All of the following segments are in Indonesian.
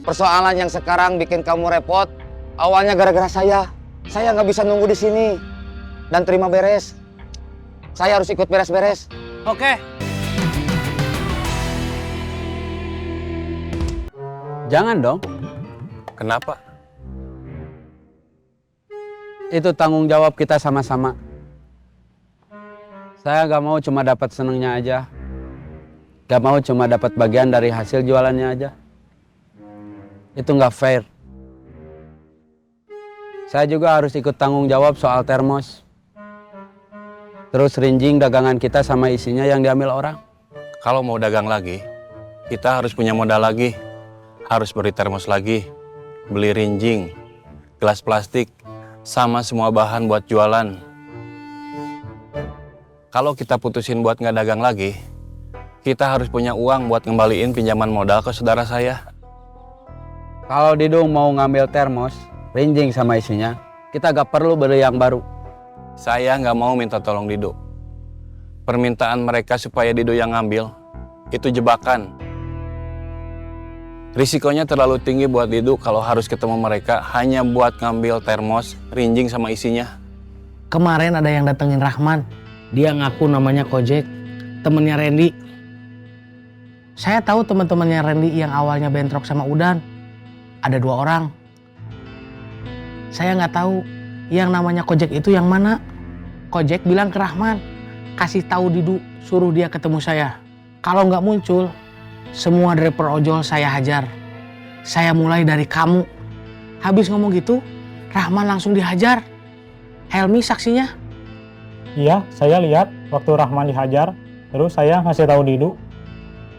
Persoalan yang sekarang bikin kamu repot, awalnya gara-gara saya. Saya nggak bisa nunggu di sini dan terima beres. Saya harus ikut beres-beres. Oke. Jangan dong. Kenapa? Itu tanggung jawab kita sama-sama. Saya gak mau cuma dapat senangnya aja. Gak mau cuma dapat bagian dari hasil jualannya aja. Itu gak fair. Saya juga harus ikut tanggung jawab soal termos. Terus rinjing dagangan kita sama isinya yang diambil orang. Kalau mau dagang lagi, kita harus punya modal lagi. Harus beli termos lagi, beli rinjing, gelas plastik, sama semua bahan buat jualan. Kalau kita putusin buat nggak dagang lagi, kita harus punya uang buat ngembaliin pinjaman modal ke saudara saya. Kalau Didung mau ngambil termos, rinjing sama isinya, kita gak perlu beli yang baru. Saya nggak mau minta tolong Dido. Permintaan mereka supaya Dido yang ngambil, itu jebakan. Risikonya terlalu tinggi buat Dido kalau harus ketemu mereka hanya buat ngambil termos, rinjing sama isinya. Kemarin ada yang datengin Rahman. Dia ngaku namanya Kojek, temennya Randy. Saya tahu teman-temannya Randy yang awalnya bentrok sama Udan. Ada 2 orang. Saya nggak tahu yang namanya Kojek itu yang mana. Kojek bilang ke Rahman, kasih tahu Didu, suruh dia ketemu saya. Kalau nggak muncul, semua driver ojol saya hajar. Saya mulai dari kamu. Habis ngomong gitu, Rahman langsung dihajar. Helmi saksinya. Iya, saya lihat waktu Rahman dihajar, terus saya ngasih tahu Didu.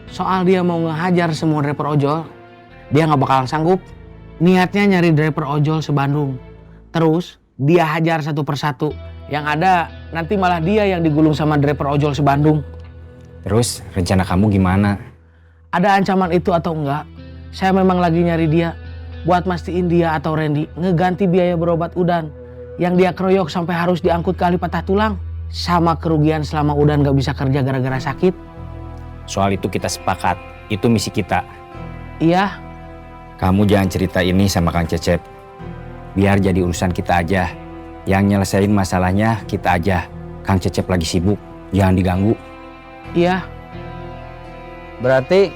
Soal dia mau ngehajar semua driver ojol, dia nggak bakalan sanggup. Niatnya nyari driver ojol se-Bandung. Terus dia hajar satu persatu. Yang ada nanti malah dia yang digulung sama driver ojol se-Bandung. Terus rencana kamu gimana? Ada ancaman itu atau enggak? Saya memang lagi nyari dia buat mastiin dia atau Randy ngeganti biaya berobat Udan yang dia keroyok sampai harus diangkut ke ahli patah tulang, sama kerugian selama Udan gak bisa kerja gara-gara sakit. Soal itu kita sepakat, itu misi kita. Iya. Kamu jangan cerita ini sama Kang Cecep. Biar jadi urusan kita aja. Yang nyelesain masalahnya kita aja. Kang Cecep lagi sibuk, jangan diganggu. Iya. Berarti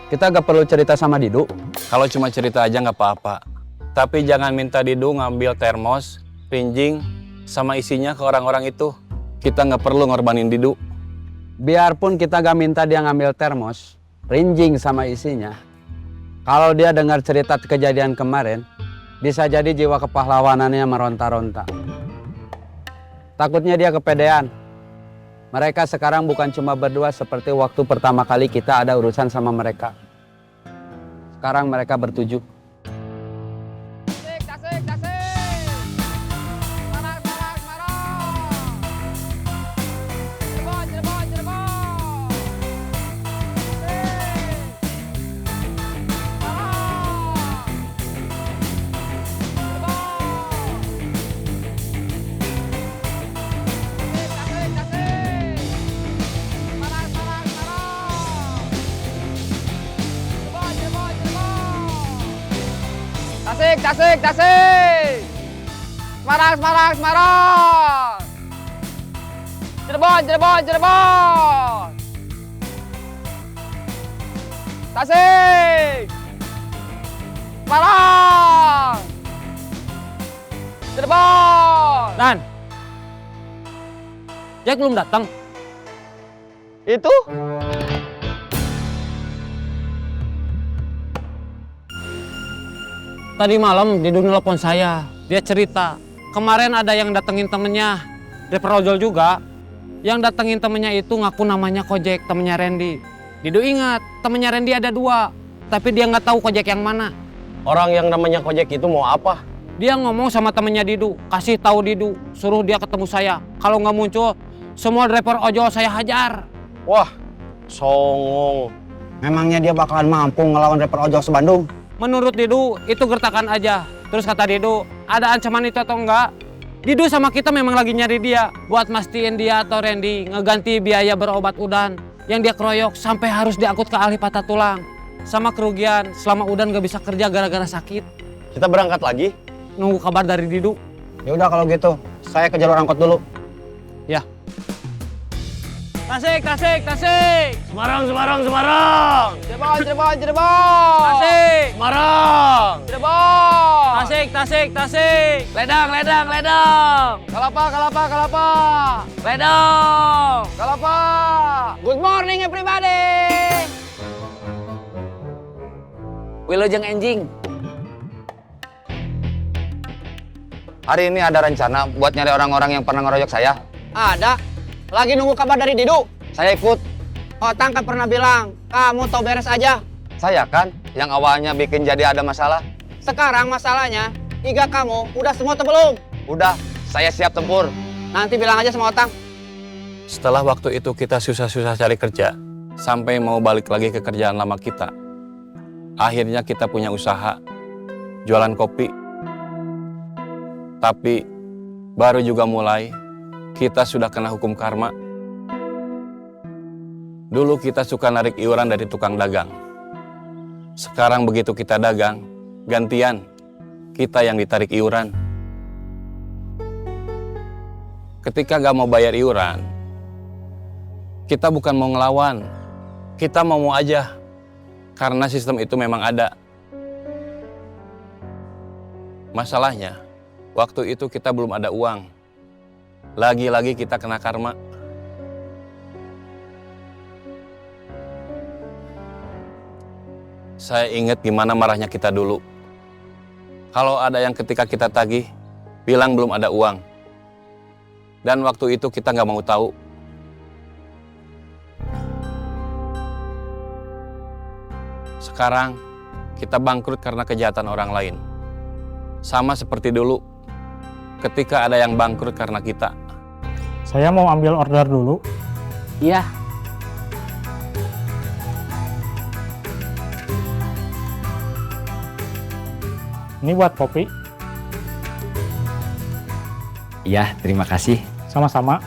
kita gak perlu cerita sama Didu. Kalau cuma cerita aja nggak apa-apa. Tapi jangan minta Dido ngambil termos, rinjing, sama isinya ke orang-orang itu. Kita nggak perlu ngorbanin Dido. Biarpun kita gak minta dia ngambil termos, rinjing sama isinya. Kalau dia dengar cerita kejadian kemarin, bisa jadi jiwa kepahlawanannya meronta-ronta. Takutnya dia kepedean. Mereka sekarang bukan cuma berdua seperti waktu pertama kali kita ada urusan sama mereka. Sekarang mereka bertujuh. Tasik, tasik. Semarang, Semarang, Semarang. Cirebon, Cirebon, Cirebon. Tasik. Semarang. Cirebon. Tasik, tasik, tasik. Semarang, Semarang, Semarang. Cirebon, Cirebon, Cirebon. Tasik, tasik, tasik. Semarang, Semarang, Semarang. Cirebon, Cirebon, Cirebon. Tasik. Semarang. Cirebon. Dan Jack belum datang. Itu? Tadi malam Didu nelpon saya. Dia cerita, kemarin ada yang datengin temennya, driver ojol juga. Yang datengin temennya itu ngaku namanya Kojek, temennya Randy. Didu ingat, temennya Randy ada 2, tapi dia nggak tahu Kojek yang mana. Orang yang namanya Kojek itu mau apa? Dia ngomong sama temennya Didu, kasih tahu Didu, suruh dia ketemu saya. Kalau nggak muncul, semua driver ojol saya hajar. Wah, songong. Memangnya dia bakalan mampu ngelawan driver ojol se-Bandung? Menurut Didu, itu gertakan aja. Terus kata Didu, ada ancaman itu atau enggak? Didu sama kita memang lagi nyari dia buat mastiin dia atau Randy ngeganti biaya berobat Udan yang dia keroyok sampai harus diangkut ke ahli patah tulang. sama kerugian selama Udan gak bisa kerja gara-gara sakit. Kita berangkat lagi? Nunggu kabar dari Didu. Ya udah kalau gitu, saya ke jalur angkot dulu. Ya. Tasik, tasik, tasik. Semarang, Semarang, Semarang. Cirebon, Cirebon, Cirebon. Tasik. Semarang. Cirebon. Tasik, tasik, tasik. Ledang, ledang, ledang. Kalapa, kalapa, kalapa. Ledang. Kalapa. Good morning everybody. Wilujeng enjing. Hari ini ada rencana buat nyari orang-orang yang pernah ngeroyok saya. Ada. Lagi nunggu kabar dari Didu. Saya ikut. Otang kan pernah bilang, kamu tau beres aja. Saya kan yang awalnya bikin jadi ada masalah. Sekarang masalahnya, Iga kamu udah semua atau belum? Udah, saya siap tempur. Nanti bilang aja sama Otang. Setelah waktu itu kita susah-susah cari kerja, sampai mau balik lagi ke kerjaan lama kita. Akhirnya kita punya usaha, jualan kopi. Tapi baru juga mulai, kita sudah kena hukum karma. Dulu kita suka narik iuran dari tukang dagang. Sekarang begitu kita dagang, gantian kita yang ditarik iuran. Ketika gak mau bayar iuran, kita bukan mau ngelawan, kita mau aja. Karena sistem itu memang ada. Masalahnya, waktu itu kita belum ada uang. Lagi-lagi kita kena karma. Saya ingat gimana marahnya kita dulu. Kalau ada yang ketika kita tagih, bilang belum ada uang. Dan waktu itu kita nggak mau tahu. Sekarang, kita bangkrut karena kejahatan orang lain. Sama seperti dulu, ketika ada yang bangkrut karena kita. Saya mau ambil order dulu. Iya. Ini buat kopi. Iya, terima kasih. Sama-sama.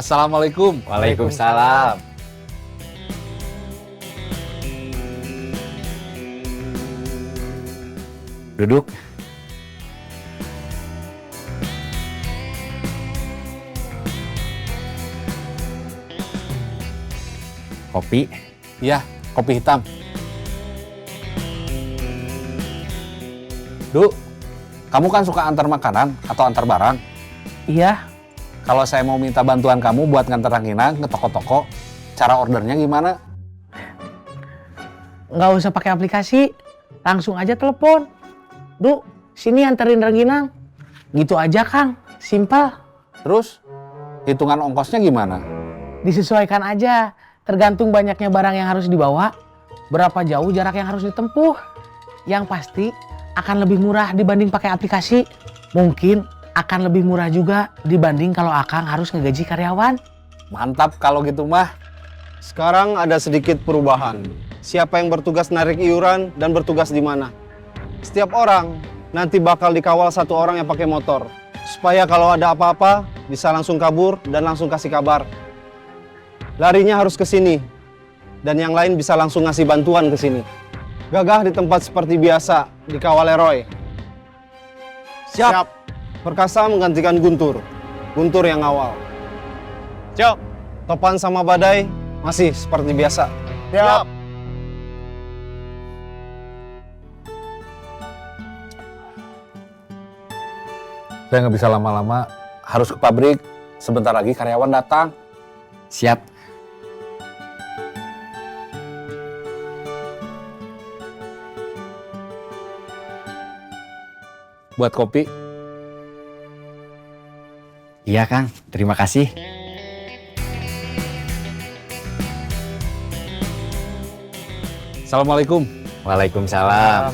Assalamualaikum. Waalaikumsalam. Duduk. Kopi. Iya, kopi hitam. Du, kamu kan suka antar makanan atau antar barang? Iya. Kalau saya mau minta bantuan kamu buat nganter rangginang ke toko-toko, cara ordernya gimana? Nggak usah pakai aplikasi. Langsung aja telepon. Du, sini anterin rengginang. Gitu aja, Kang. Simpel. Terus, hitungan ongkosnya gimana? Disesuaikan aja. Tergantung banyaknya barang yang harus dibawa. Berapa jauh jarak yang harus ditempuh. Yang pasti akan lebih murah dibanding pakai aplikasi. Mungkin akan lebih murah juga dibanding kalau Akang harus ngegaji karyawan. Mantap kalau gitu mah. Sekarang ada sedikit perubahan. Siapa yang bertugas narik iuran dan bertugas di mana. Setiap orang nanti bakal dikawal satu orang yang pakai motor. Supaya kalau ada apa-apa bisa langsung kabur dan langsung kasih kabar. Larinya harus ke sini. Dan yang lain bisa langsung ngasih bantuan ke sini. Gagah di tempat seperti biasa, dikawal Leroy. Siap. Perkasa menggantikan Guntur. Guntur yang awal. Siap. Topan sama Badai masih seperti biasa. Siap. Saya nggak bisa lama-lama, harus ke pabrik. Sebentar lagi karyawan datang. Siap. buat kopi. Iya Kang, terima kasih. Assalamualaikum. Waalaikumsalam.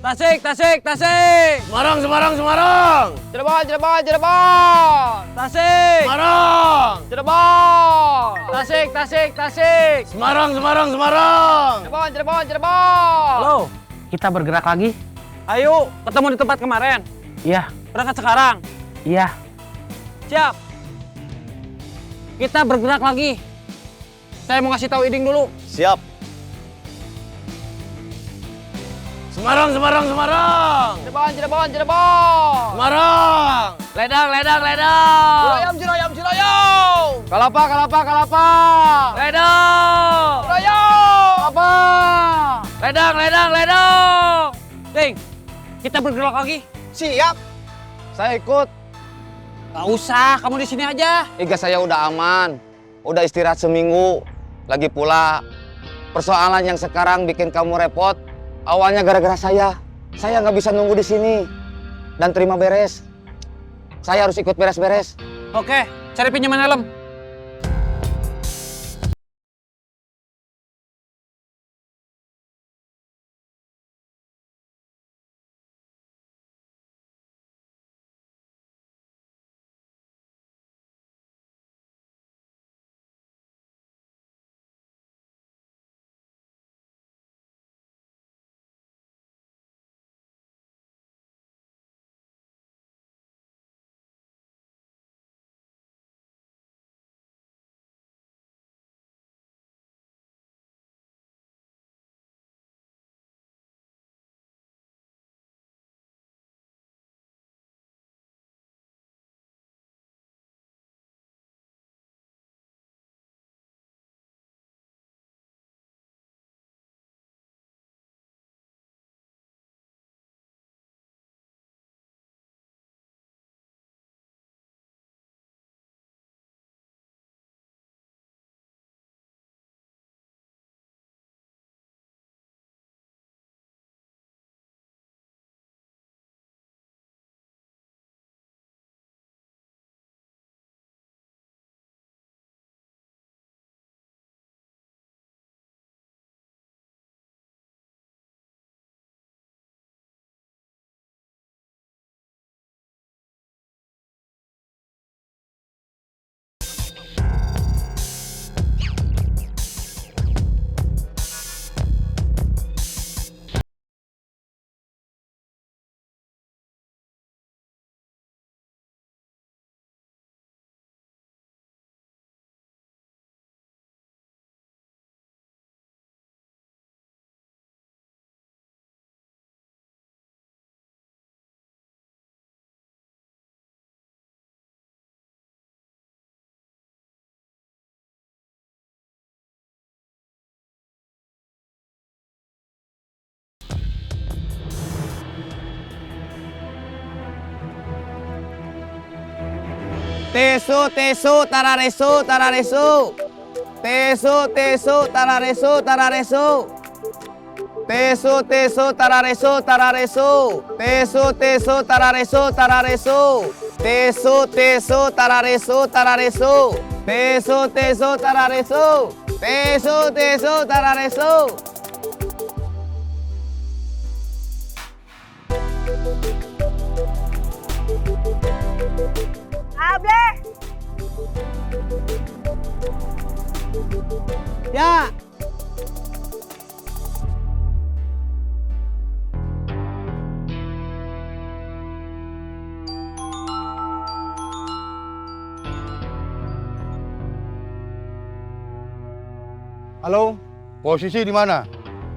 Tasik, tasik, tasik. Semarang, Semarang, Semarang. Cirebon, Cirebon, Cirebon. Tasik. Semarang. Cirebon. Tasik, tasik, tasik. Semarang, Semarang, Semarang. Cirebon, Cirebon, Cirebon. Halo, Kita bergerak lagi? ayo ketemu di tempat kemarin. Iya, Berangkat sekarang. iya. Siap. Kita bergerak lagi. Saya mau kasih tahu Iding dulu. Siap. Semarang, Semarang, Semarang. Cirebon, Cirebon, Cirebon. Semarang. Ledang, ledang, ledang. Ciroyom, Ciroyom, Ciroyom. Kalapa, kalapa, kalapa. Ledang. Ciroyom. Apa? Ledang, ledang, ledang. Ding, kita bergerak lagi. Siap. Saya ikut. Gak usah, kamu di sini aja. Iga saya udah aman. Udah istirahat seminggu. Lagi pula, persoalan yang sekarang bikin kamu repot, awalnya gara-gara saya. Saya nggak bisa nunggu di sini dan terima beres. Saya harus ikut beres-beres. Oke, cari pinjaman helm. Tesu, tesu, tararesu, tararesu. Tesu, tesu, tararesu, tararesu. Tesu, tesu, tararesu, tararesu. Tesu, tesu, tararesu, tararesu. Tesu, tesu, tararesu, tararesu. Tesu, tesu, tararesu. Tesu, tesu, tararesu. Able, Ya. Halo, Posisi di mana?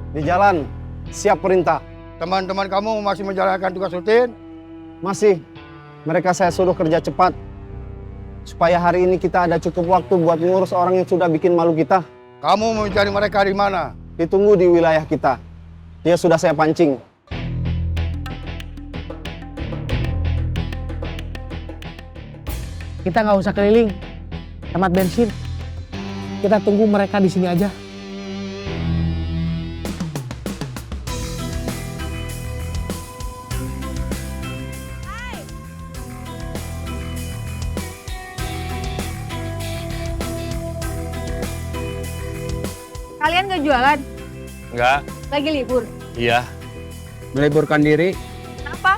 di jalan. Siap perintah. Teman-teman kamu masih menjalankan tugas rutin? Masih. Mereka saya suruh kerja cepat. supaya hari ini kita ada cukup waktu buat ngurus orang yang sudah bikin malu kita. Kamu mencari mereka di mana? Ditunggu di wilayah kita. Dia sudah saya pancing. Kita nggak usah keliling, hemat bensin. Kita tunggu mereka di sini aja. Kalian gak jualan? Enggak. Lagi libur? Iya. Meliburkan diri, Kenapa?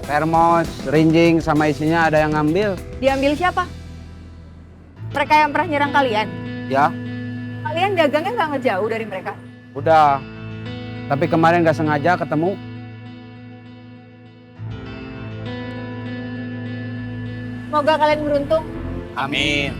termos, rinjing sama isinya ada yang ngambil. Diambil siapa? Mereka yang pernah nyerang kalian? Ya, Kalian dagangnya nggak ngejauh dari mereka? udah. Tapi kemarin gak sengaja ketemu. Semoga kalian beruntung. Amin.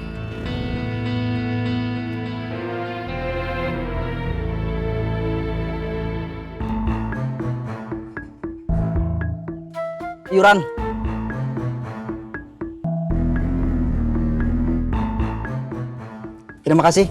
Iuran. Terima kasih.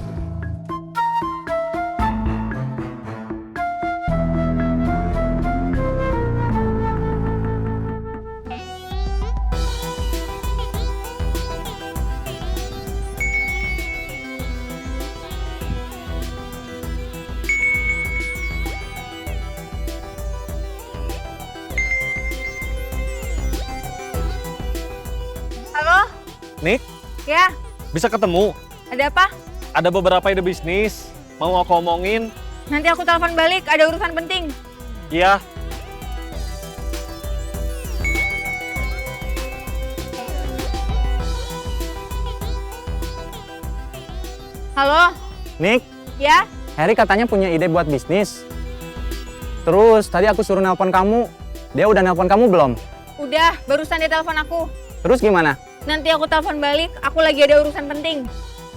Halo? Nik, Ya, bisa ketemu? ada apa? Ada beberapa ide bisnis. Mau aku omongin? Nanti aku telepon balik, ada urusan penting. Iya. Halo? Nik, Ya? Harry katanya punya ide buat bisnis. Terus tadi aku suruh nelpon kamu. Dia udah nelpon kamu belum? Udah, barusan dia telepon aku. Terus gimana? Nanti aku telepon balik, aku lagi ada urusan penting.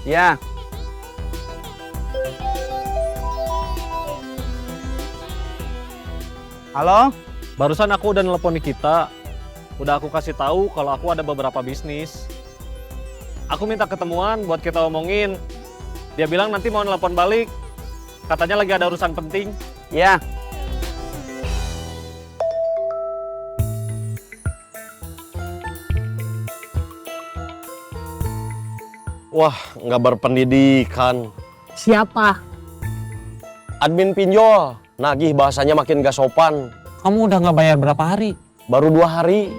Ya. Halo? Barusan aku udah nelpon Nikita. Udah aku kasih tahu kalau aku ada beberapa bisnis. Aku minta ketemuan buat kita omongin. Dia bilang nanti mau nelpon balik. Katanya lagi ada urusan penting. Ya. Wah, nggak berpendidikan. Siapa? Admin pinjol, nagih bahasanya makin gak sopan. Kamu udah nggak bayar berapa hari? Baru 2 hari.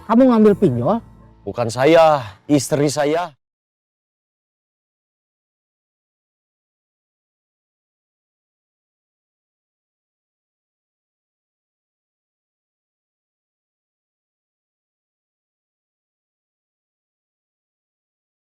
Kamu ngambil pinjol? Bukan saya, istri saya.